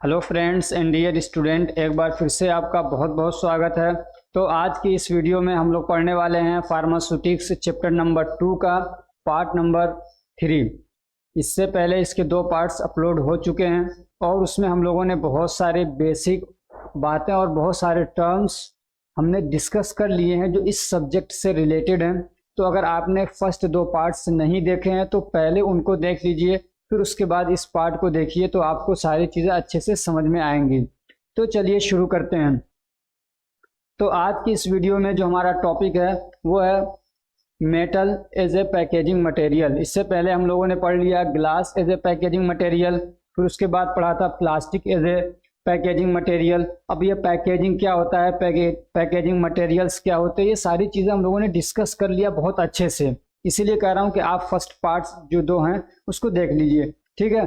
Hello friends and dear student, एक बार फिर से आपका बहुत बहुत स्वागत है। तो आज की इस वीडियो में हम लोग पढ़ने वाले हैं फार्मास्यूटिक्स चैप्टर नंबर 2 का पार्ट नंबर 3। इससे पहले इसके 2 पार्ट्स अपलोड हो चुके हैं और उसमें हम लोगों ने बहुत सारे बेसिक बातें और बहुत सारे टर्म्स हमने डिस्कस कर लिए हैं जो इस सब्जेक्ट से रिलेटेड हैं। तो अगर आपने फर्स्ट 2 पार्ट्स नहीं देखे हैं तो पहले उनको देख लीजिए, फिर उसके बाद इस पार्ट को देखिए तो आपको सारी चीज़ें अच्छे से समझ में आएंगी। तो चलिए शुरू करते हैं। तो आज की इस वीडियो में जो हमारा टॉपिक है वो है metal as a packaging material. इससे पहले हम लोगों ने पढ़ लिया glass as a packaging material, फिर उसके बाद पढ़ा था plastic as a packaging material. अब ये पैकेजिंग क्या होता है, पैकेजिंग मटेरियल्स क्या होते हैं, ये सारी चीज़ें हम लोगों ने डिस्कस कर लिया बहुत अच्छे से। इसीलिए कह रहा हूँ कि आप फर्स्ट पार्ट्स जो 2 हैं उसको देख लीजिए, ठीक है।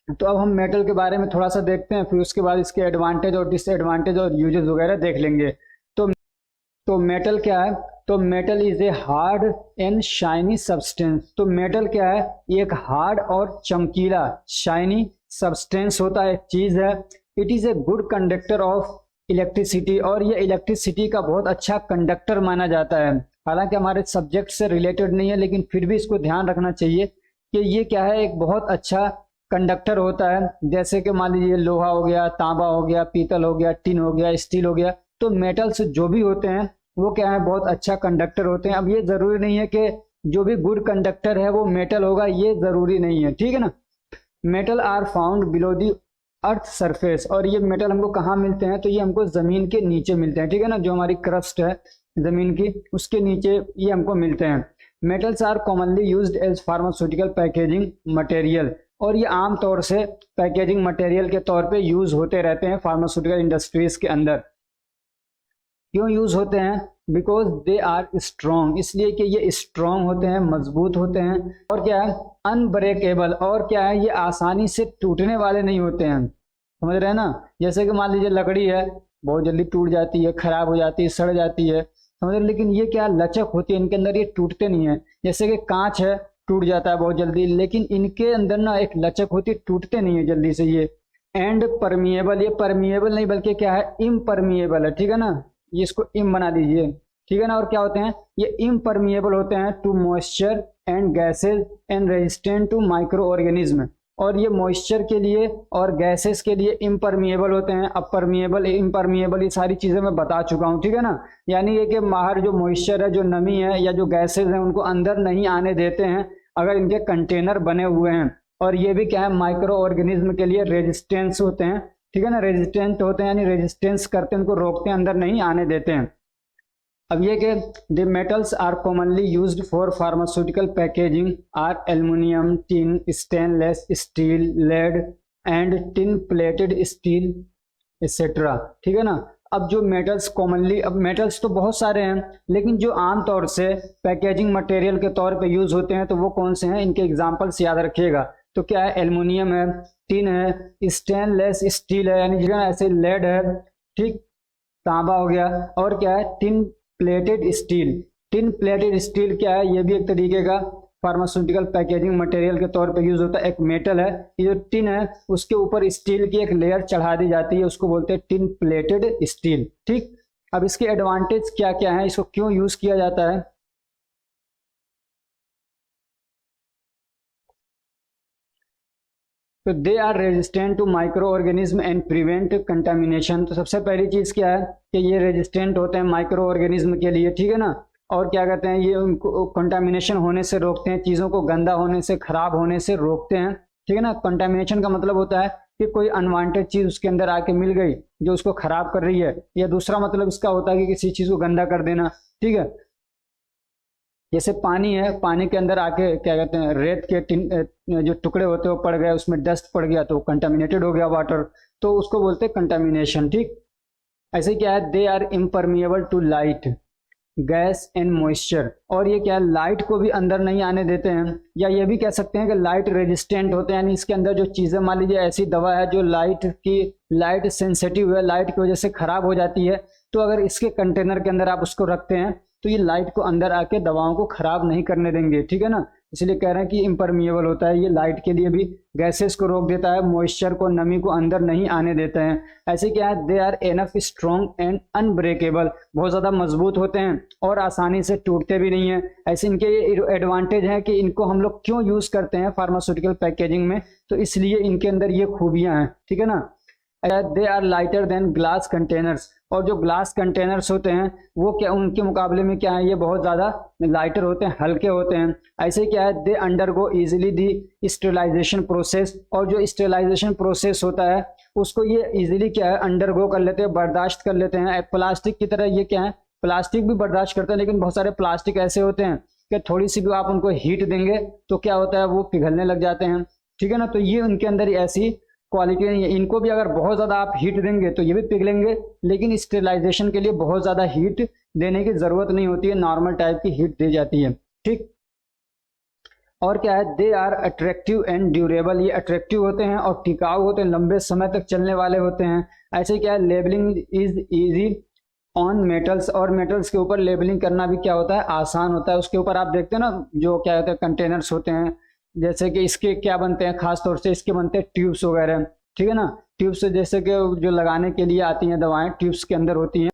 तो अब हम मेटल के बारे में थोड़ा सा देखते हैं, फिर उसके बाद इसके एडवांटेज और डिसएडवांटेज और यूजेस वगैरह देख लेंगे। तो मेटल क्या है? तो metal is a hard and shiny substance. तो मेटल क्या है? एक हार्ड और चमकीला शाइनी सब्सटेंस होता है, एक चीज है। It is a good conductor of electricity, और ये इलेक्ट्रिसिटी का बहुत अच्छा कंडक्टर माना जाता है। हालांकि हमारे सब्जेक्ट से रिलेटेड नहीं है, लेकिन फिर भी इसको ध्यान रखना चाहिए कि ये क्या है, एक बहुत अच्छा कंडक्टर होता है। जैसे कि मान लीजिए लोहा हो गया, तांबा हो गया, पीतल हो गया, टिन हो गया, स्टील हो गया। तो मेटल्स जो भी होते हैं वो क्या है, बहुत अच्छा कंडक्टर होते हैं। अब ये जरूरी नहीं है कि जो भी गुड कंडक्टर है वो मेटल होगा, ये जरूरी नहीं है, ठीक है ना। Metal are found below the earth surface, और ये मेटल हमको कहाँ मिलते हैं? तो ये हमको जमीन के नीचे मिलते हैं, ठीक है ना। जो हमारी क्रस्ट है जमीन की, उसके नीचे ये हमको मिलते हैं। Metals are commonly used as pharmaceutical packaging material, और ये आमतौर से पैकेजिंग मटेरियल के तौर पे यूज होते रहते हैं फार्मास्यूटिकल इंडस्ट्रीज के अंदर। क्यों यूज होते हैं? बिकॉज दे आर स्ट्रॉन्ग, इसलिए कि ये स्ट्रॉन्ग होते हैं, मजबूत होते हैं, और क्या है, अनब्रेकेबल, और क्या है, ये आसानी से टूटने वाले नहीं होते हैं। समझ रहे हैं ना। जैसे कि मान लीजिए लकड़ी है, बहुत जल्दी टूट जाती है, खराब हो जाती है, सड़ जाती है, समझ रहे। लेकिन ये क्या, लचक होती है इनके अंदर, ये टूटते नहीं है। जैसे कि कांच है, टूट जाता है बहुत जल्दी, लेकिन इनके अंदर ना एक लचक होती है, टूटते नहीं है जल्दी से ये। एंड परमिएबल, ये परमिएबल नहीं बल्कि क्या है, इम्परमिएबल है, ठीक है ना। ये इसको इम बना दीजिए, ठीक है ना। और क्या होते हैं, ये इम्परमिएबल होते हैं to moisture and gases and resistant to micro organism, और ये मॉइस्चर के लिए और गैसेस के लिए इम्परमिएबल होते हैं। अब परमिएबल, इम्परमिएबल, ये सारी चीजें मैं बता चुका हूँ, ठीक है ना। यानी ये कि बाहर जो मॉइस्चर है, जो नमी है या जो गैसेस हैं, उनको अंदर नहीं आने देते हैं अगर इनके कंटेनर बने हुए हैं। और ये भी क्या है, माइक्रो ऑर्गेनिज्म के लिए रेजिस्टेंस होते हैं, ठीक है ना। रेजिस्टेंट होते हैं यानी रेजिस्टेंस करते हैं, उनको रोकते हैं, अंदर नहीं आने देते हैं। अब ये कि the metals are commonly used for pharmaceutical packaging are aluminium, tin, stainless steel, lead and tin plated steel etcetera, ठीक है ना। अब जो मेटल्स कॉमनली, अब मेटल्स तो बहुत सारे हैं, लेकिन जो आमतौर से पैकेजिंग मटेरियल के तौर पे यूज होते हैं तो वो कौन से हैं, इनके एग्जांपल्स याद रखिएगा। तो क्या है, एल्युमिनियम है, टिन है, स्टेनलेस स्टील है यानी जो है ऐसे, लेड है, ठीक, तांबा हो गया, और क्या है, tin plated steel. Tin plated steel क्या है, ये भी एक तरीके का फार्मास्यूटिकल पैकेजिंग मटेरियल के तौर पे यूज होता है। एक मेटल है, ये जो टिन है उसके ऊपर स्टील की एक लेयर चढ़ा दी जाती है, उसको बोलते हैं टिन प्लेटेड स्टील, ठीक। अब इसके एडवांटेज क्या क्या है, इसको क्यों यूज किया जाता है? तो they are resistant to micro organism and prevent contamination. तो सबसे पहली चीज क्या है कि ये रेजिस्टेंट होते हैं माइक्रो ऑर्गेनिज्म के लिए, ठीक है ना। और क्या कहते हैं, ये उनको कंटामिनेशन होने से रोकते हैं, चीज़ों को गंदा होने से, खराब होने से रोकते हैं, ठीक है ना। कंटामिनेशन का मतलब होता है कि कोई अनवांटेड चीज उसके अंदर आके मिल गई जो उसको खराब कर रही है, या दूसरा मतलब इसका होता है कि किसी चीज को गंदा कर देना, ठीक है। जैसे पानी है, पानी के अंदर आके क्या कहते हैं, रेत के जो टुकड़े होते हैं वो पड़ गए, उसमें डस्ट पड़ गया तो कंटामिनेटेड हो गया वाटर, तो उसको बोलते हैं कंटामिनेशन, ठीक। ऐसे क्या है, they are impermeable to light, gas and moisture, और ये क्या है, लाइट को भी अंदर नहीं आने देते हैं। या ये भी कह सकते हैं कि लाइट रेजिस्टेंट होते हैं, यानी इसके अंदर जो चीज़ें, मान लीजिए ऐसी दवा है जो लाइट सेंसिटिव है, लाइट की वजह से खराब हो जाती है, तो अगर इसके कंटेनर के अंदर आप उसको रखते हैं तो ये लाइट को अंदर आके दवाओं को खराब नहीं करने देंगे, ठीक है ना। इसलिए कह रहे हैं कि इम्परमिएबल होता है, ये लाइट के लिए भी, गैसेस को रोक देता है, मॉइस्चर को, नमी को अंदर नहीं आने देते हैं। ऐसे क्या है, they are enough strong and unbreakable, बहुत ज़्यादा मजबूत होते हैं और आसानी से टूटते भी नहीं है। ऐसे इनके ये एडवांटेज है कि इनको हम लोग क्यों यूज़ करते हैं फार्मास्यूटिकल पैकेजिंग में, तो इसलिए इनके अंदर ये खूबियाँ हैं, ठीक है ना। They are lighter than glass containers, और जो ग्लास कंटेनर्स होते हैं वो क्या उनके मुकाबले में क्या है, ये बहुत ज़्यादा लाइटर होते हैं, हल्के होते हैं। ऐसे क्या है, they undergo easily the sterilisation process, और जो स्टेरिलाइजेशन प्रोसेस होता है उसको ये इजीली क्या है अंडरगो कर लेते हैं, बर्दाश्त कर लेते हैं। प्लास्टिक की तरह ये क्या है, प्लास्टिक भी बर्दाश्त करते हैं, लेकिन बहुत सारे प्लास्टिक ऐसे होते हैं कि थोड़ी सी भी आप उनको हीट देंगे तो क्या होता है, वो पिघलने लग जाते हैं, ठीक है ना। तो ये उनके अंदर ऐसी क्वालिटी नहीं है। इनको भी अगर बहुत ज़्यादा आप हीट देंगे तो ये भी पिघलेंगे, लेकिन स्टेरिलाइजेशन के लिए बहुत ज़्यादा हीट देने की ज़रूरत नहीं होती है, नॉर्मल टाइप की हीट दी जाती है, ठीक। और क्या है, they are attractive and durable, ये अट्रैक्टिव होते हैं और टिकाऊ होते हैं, लंबे समय तक चलने वाले होते हैं। ऐसे क्या है, labelling is easy on metals, और मेटल्स के ऊपर लेबलिंग करना भी क्या होता है, आसान होता है। उसके ऊपर आप देखते हैं ना, जो क्या होता है कंटेनर्स होते हैं, जैसे कि इसके क्या बनते हैं, खास तौर से इसके बनते हैं ट्यूब्स वगैरह, ठीक है ना। ट्यूब्स जैसे कि जो लगाने के लिए आती हैं दवाएं, ट्यूब्स के अंदर होती हैं,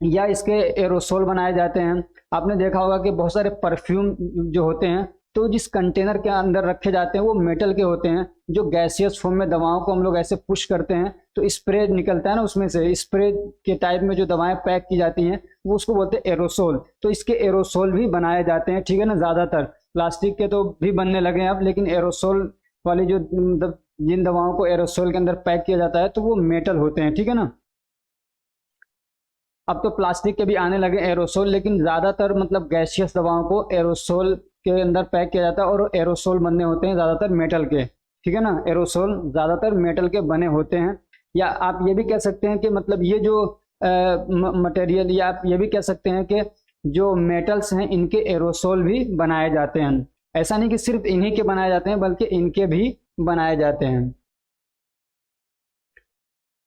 या इसके एरोसोल बनाए जाते हैं। आपने देखा होगा कि बहुत सारे परफ्यूम जो होते हैं तो जिस कंटेनर के अंदर रखे जाते हैं वो मेटल के होते हैं। जो गैसियस फॉर्म में दवाओं को हम लोग ऐसे पुश करते हैं तो स्प्रे निकलता है ना, उसमें से स्प्रे के टाइप में जो दवाएं पैक की जाती हैं वो उसको बोलते हैं एरोसोल। तो इसके एरोसोल भी बनाए जाते हैं, ठीक है ना। ज़्यादातर प्लास्टिक के तो भी बनने लगे हैं अब, लेकिन एरोसोल वाली जो जिन दवाओं को एरोसोल के अंदर पैक किया जाता है तो वो मेटल होते हैं, ठीक है ना। अब तो प्लास्टिक के भी आने लगे एरोसोल, लेकिन ज़्यादातर मतलब गैसियस दवाओं को एरोसोल के अंदर पैक किया जाता है, और एरोसोल बनने होते हैं ज़्यादातर मेटल के, ठीक है ना। एरोसोल ज़्यादातर मेटल के बने होते हैं। या आप ये भी कह सकते हैं कि मतलब ये जो मटेरियल, या आप ये भी कह सकते हैं कि जो मेटल्स हैं इनके एरोसोल भी बनाए जाते हैं। ऐसा नहीं कि सिर्फ इन्हीं के बनाए जाते हैं, बल्कि इनके भी बनाए जाते हैं।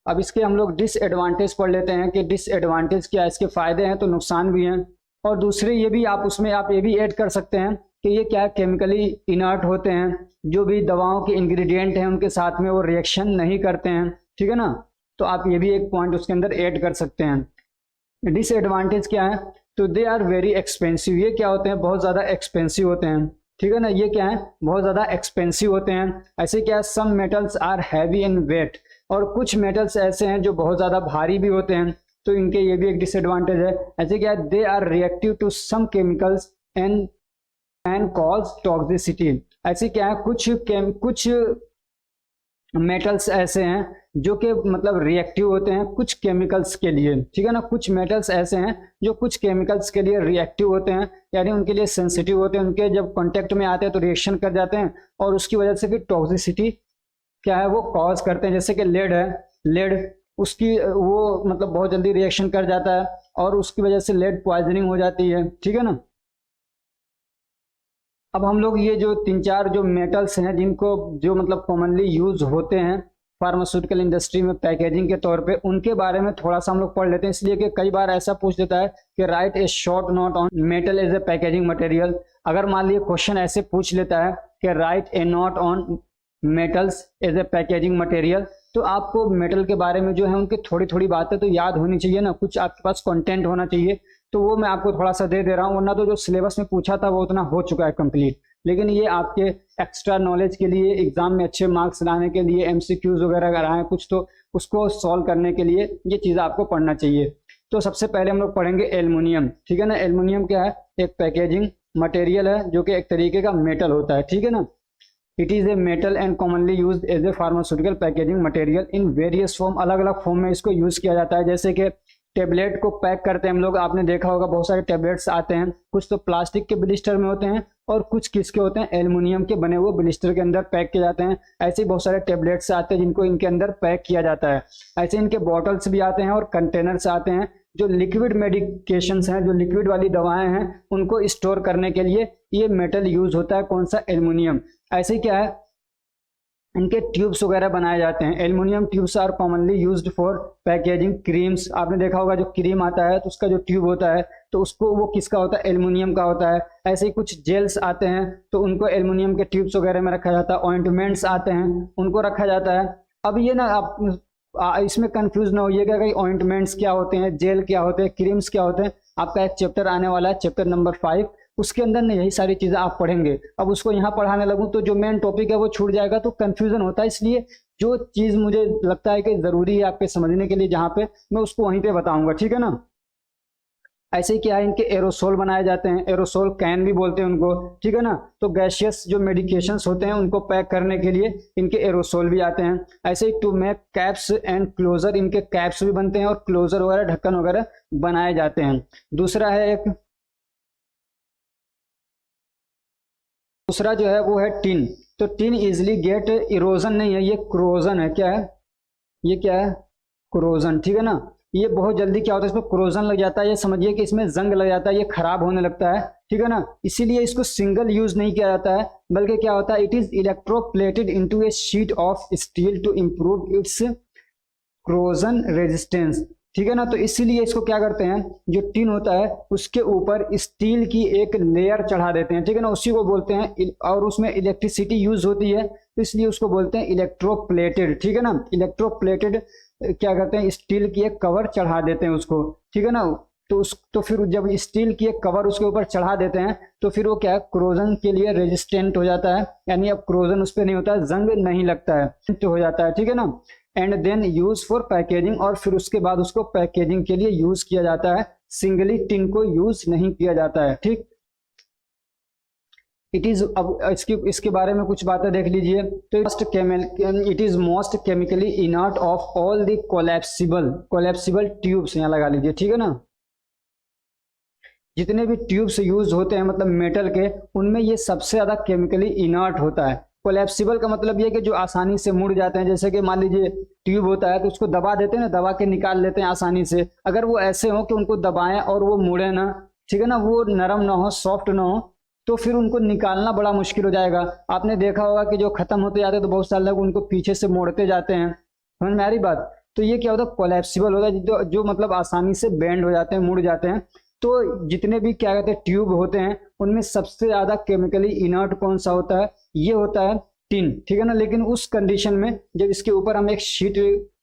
अब इसके हम लोग डिसएडवांटेज पढ़ लेते हैं कि डिसएडवांटेज क्या है, इसके फायदे हैं तो नुकसान भी हैं। और दूसरे ये भी आप उसमें आप ये भी ऐड कर सकते हैं कि ये क्या केमिकली इनर्ट होते हैं, जो भी दवाओं के इंग्रेडिएंट हैं उनके साथ में वो रिएक्शन नहीं करते हैं, ठीक है ना। तो आप ये भी एक पॉइंट उसके अंदर ऐड कर सकते हैं। डिसएडवांटेज क्या है, तो दे आर वेरी एक्सपेंसिव, ये क्या होते हैं, बहुत ज़्यादा एक्सपेंसिव होते हैं, ठीक है ना। ये क्या है, बहुत ज़्यादा एक्सपेंसिव होते हैं। ऐसे क्या है, some metals are heavy in weight, और कुछ मेटल्स ऐसे हैं जो बहुत ज़्यादा भारी भी होते हैं, तो इनके ये भी एक डिसएडवांटेज है। ऐसे क्या है, they are reactive to some chemicals and cause toxicity. ऐसे क्या है, कुछ मेटल्स ऐसे हैं जो कि मतलब रिएक्टिव होते हैं कुछ केमिकल्स के लिए, ठीक है ना। कुछ मेटल्स ऐसे हैं जो कुछ केमिकल्स के लिए रिएक्टिव होते हैं, यानी उनके लिए सेंसिटिव होते हैं, उनके जब कांटेक्ट में आते हैं तो रिएक्शन कर जाते हैं, और उसकी वजह से फिर टॉक्सिसिटी क्या है वो कॉज करते हैं। जैसे कि लेड है, लेड उसकी वो मतलब बहुत जल्दी रिएक्शन कर जाता है, और उसकी वजह से लेड पॉइजनिंग हो जाती है, ठीक है ना। अब हम लोग ये जो 3-4 जो मेटल्स हैं जिनको जो मतलब कॉमनली यूज होते हैं फार्मास्यूटिकल इंडस्ट्री में पैकेजिंग के तौर पे, उनके बारे में थोड़ा सा हम लोग पढ़ लेते हैं। इसलिए कि कई बार ऐसा पूछ देता है कि write a short note on metal as a packaging material. अगर मान लीजिए क्वेश्चन ऐसे पूछ लेता है कि write a note on metals as a packaging material, तो आपको मेटल के बारे में जो है उनकी थोड़ी थोड़ी बातें तो याद होनी चाहिए ना, कुछ आपके पास कंटेंट होना चाहिए। तो वो मैं आपको थोड़ा सा दे रहा हूँ, वरना तो जो सिलेबस में पूछा था वो उतना हो चुका है कंप्लीट। लेकिन ये आपके एक्स्ट्रा नॉलेज के लिए, एग्जाम में अच्छे मार्क्स लाने के लिए, एमसीक्यूज वगैरह अगर आए कुछ तो उसको सॉल्व करने के लिए ये चीज़ आपको पढ़ना चाहिए। तो सबसे पहले हम लोग पढ़ेंगे एल्युमिनियम, ठीक है ना। एल्युमिनियम क्या है, एक पैकेजिंग मटेरियल है जो कि एक तरीके का मेटल होता है, ठीक है ना। It is a metal and commonly use as a pharmaceutical packaging material in various form, अलग अलग फॉर्म में इसको यूज़ किया जाता है। जैसे कि टेबलेट को पैक करते हैं हम लोग, आपने देखा होगा बहुत सारे टेबलेट्स आते हैं, कुछ तो प्लास्टिक के ब्लिस्टर में होते हैं और कुछ किसके होते हैं, एल्युमिनियम के बने हुए ब्लिस्टर के अंदर पैक किए जाते हैं। ऐसे ही बहुत सारे टेबलेट्स आते हैं जिनको इनके अंदर पैक किया जाता है। ऐसे इनके बॉटल्स भी आते हैं और कंटेनर्स आते हैं। जो लिक्विड मेडिकेशंस हैं, जो लिक्विड वाली दवाएं हैं, उनको स्टोर करने के लिए ये मेटल यूज होता है, कौन सा, एल्युमिनियम। ऐसे क्या है, इनके ट्यूब्स वगैरह बनाए जाते हैं। Aluminium tubes are commonly used for packaging creams. आपने देखा होगा जो क्रीम आता है तो उसका जो ट्यूब होता है तो उसको वो किसका होता है, एल्युमिनियम का होता है। ऐसे ही कुछ जेल्स आते हैं तो उनको एल्युमिनियम के ट्यूब्स वगैरह में रखा जाता है। ऑइंटमेंट्स आते हैं उनको रखा जाता है। अब ये ना आप इसमें कंफ्यूज ना होइएगा कि ऑइंटमेंट्स क्या होते हैं, जेल क्या होते हैं, क्रीम्स क्या होते हैं। आपका एक चैप्टर आने वाला है, चैप्टर नंबर 5, उसके अंदर ना यही सारी चीजें आप पढ़ेंगे। अब उसको यहाँ पढ़ाने लगूँ तो जो मेन टॉपिक है वो छूट जाएगा, तो कंफ्यूजन होता है। इसलिए जो चीज मुझे लगता है कि जरूरी है आपके समझने के लिए, जहाँ पे मैं उसको वहीं पे बताऊंगा, ठीक है ना। ऐसे ही क्या है, इनके एरोसोल बनाए जाते हैं, एरोसोल कैन भी बोलते हैं उनको, ठीक है ना। तो गैसियस जो मेडिकेशंस होते हैं उनको पैक करने के लिए इनके एरोसोल भी आते हैं। ऐसे ही to make caps and closure, इनके कैप्स भी बनते हैं और क्लोजर वगैरह, ढक्कन वगैरह बनाए जाते हैं। दूसरा है एक, दूसरा जो है वो है टिन। तो टिन इजिली गेट इरोजन नहीं है, ये क्रोजन है। क्या है ये, क्या है, क्रोजन, ठीक है ना। ये बहुत जल्दी क्या होता है, इसमें क्रोजन लग जाता है, ये समझिए कि इसमें जंग लग जाता है, ये खराब होने लगता है, ठीक है ना। इसीलिए इसको सिंगल यूज नहीं किया जाता है, बल्कि क्या होता है, it is electroplated into a sheet of steel to improve its corrosion resistance, ठीक है ना। तो इसीलिए इसको क्या करते हैं, जो टिन होता है उसके ऊपर स्टील की एक लेयर चढ़ा देते हैं, ठीक है ना, उसी को बोलते हैं। और उसमें इलेक्ट्रिसिटी यूज होती है तो इसलिए उसको बोलते हैं इलेक्ट्रोप्लेटेड, ठीक है ना। इलेक्ट्रोप्लेटेड क्या करते हैं, स्टील की एक कवर चढ़ा देते हैं उसको, ठीक है ना। तो फिर जब स्टील की एक कवर उसके ऊपर चढ़ा देते हैं तो फिर वो क्या है, क्रोजन के लिए रेजिस्टेंट हो जाता है, यानी अब क्रोजन उस पर नहीं होता है, जंग नहीं लगता है, हो जाता है, ठीक है ना। And then use for packaging, और फिर उसके बाद उसको पैकेजिंग के लिए यूज किया जाता है, सिंगली टिन को यूज नहीं किया जाता है, ठीक। इट इज, अब इसके बारे में कुछ बातें देख लीजिए। तो it is most chemically inert of all the collapsible tubes, यहाँ लगा लीजिए, ठीक है ना। जितने भी ट्यूब्स यूज होते हैं मतलब मेटल के, उनमें ये सबसे ज्यादा केमिकली इनर्ट होता है। कोलैप्सिबल का मतलब ये कि जो आसानी से मुड़ जाते हैं, जैसे कि मान लीजिए ट्यूब होता है तो उसको दबा देते हैं ना, दबा के निकाल लेते हैं आसानी से। अगर वो ऐसे हो कि उनको दबाएं और वो मुड़े ना, ठीक है ना, वो नरम ना हो, सॉफ्ट ना हो, तो फिर उनको निकालना बड़ा मुश्किल हो जाएगा। आपने देखा होगा कि जो खत्म होते जाते हैं तो बहुत सारे लोग उनको पीछे से मोड़ते जाते हैं, समझ में आ रही बात। तो ये क्या होता है, कोलैप्सिबल होता है, जो मतलब आसानी से बेंड हो जाते हैं, मुड़ जाते हैं। तो जितने भी क्या कहते हैं ट्यूब होते हैं उनमें सबसे ज्यादा केमिकली इनर्ट कौन सा होता है, ये होता है टिन, ठीक है ना। लेकिन उस कंडीशन में जब इसके ऊपर हम एक शीट,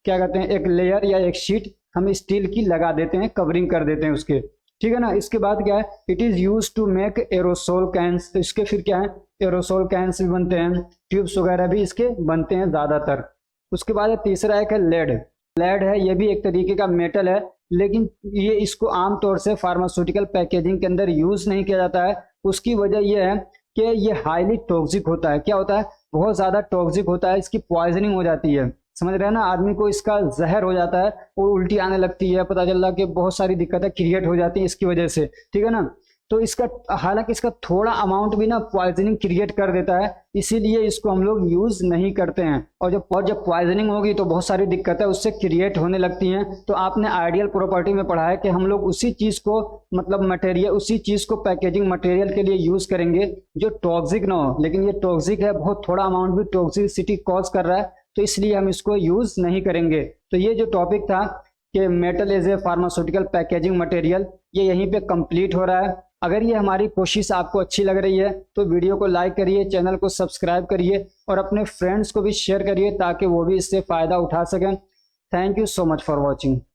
क्या कहते हैं, एक लेयर या एक शीट हम स्टील की लगा देते हैं, कवरिंग कर देते हैं उसके, ठीक है ना। इसके बाद क्या है, it is use to make aerosol cans, तो इसके फिर क्या है, एरोसोल कैंस भी बनते हैं, ट्यूब्स वगैरह भी इसके बनते हैं ज्यादातर। उसके बाद तीसरा एक है लेड। लेड है, ये भी एक तरीके का मेटल है, लेकिन ये इसको आमतौर से फार्मास्यूटिकल पैकेजिंग के अंदर यूज नहीं किया जाता है। उसकी वजह यह है कि ये हाईली टॉक्सिक होता है। क्या होता है, बहुत ज्यादा टॉक्सिक होता है, इसकी पॉइजनिंग हो जाती है, समझ रहे हैं ना, आदमी को इसका जहर हो जाता है और उल्टी आने लगती है, पता चल रहा कि बहुत सारी दिक्कतें क्रिएट हो जाती हैं इसकी वजह से, ठीक है ना। तो इसका, हालांकि इसका थोड़ा अमाउंट भी ना पॉइजनिंग क्रिएट कर देता है, इसीलिए इसको हम लोग यूज नहीं करते हैं। और जब पॉइजनिंग होगी तो बहुत सारी दिक्कतें उससे क्रिएट होने लगती हैं। तो आपने आइडियल प्रॉपर्टी में पढ़ा है कि हम लोग उसी चीज को, मतलब मटेरियल, उसी चीज को पैकेजिंग मटेरियल के लिए यूज करेंगे जो टॉक्सिक ना हो। लेकिन ये टॉक्सिक है, बहुत थोड़ा अमाउंट भी टॉक्सिसिटी कॉज कर रहा है, तो इसलिए हम इसको यूज नहीं करेंगे। तो ये जो टॉपिक था कि metal as a pharmaceutical packaging material, ये यहीं पे कंप्लीट हो रहा है। अगर ये हमारी कोशिश आपको अच्छी लग रही है तो वीडियो को लाइक करिए, चैनल को सब्सक्राइब करिए और अपने फ्रेंड्स को भी शेयर करिए ताकि वो भी इससे फ़ायदा उठा सकें। Thank you so much for watching.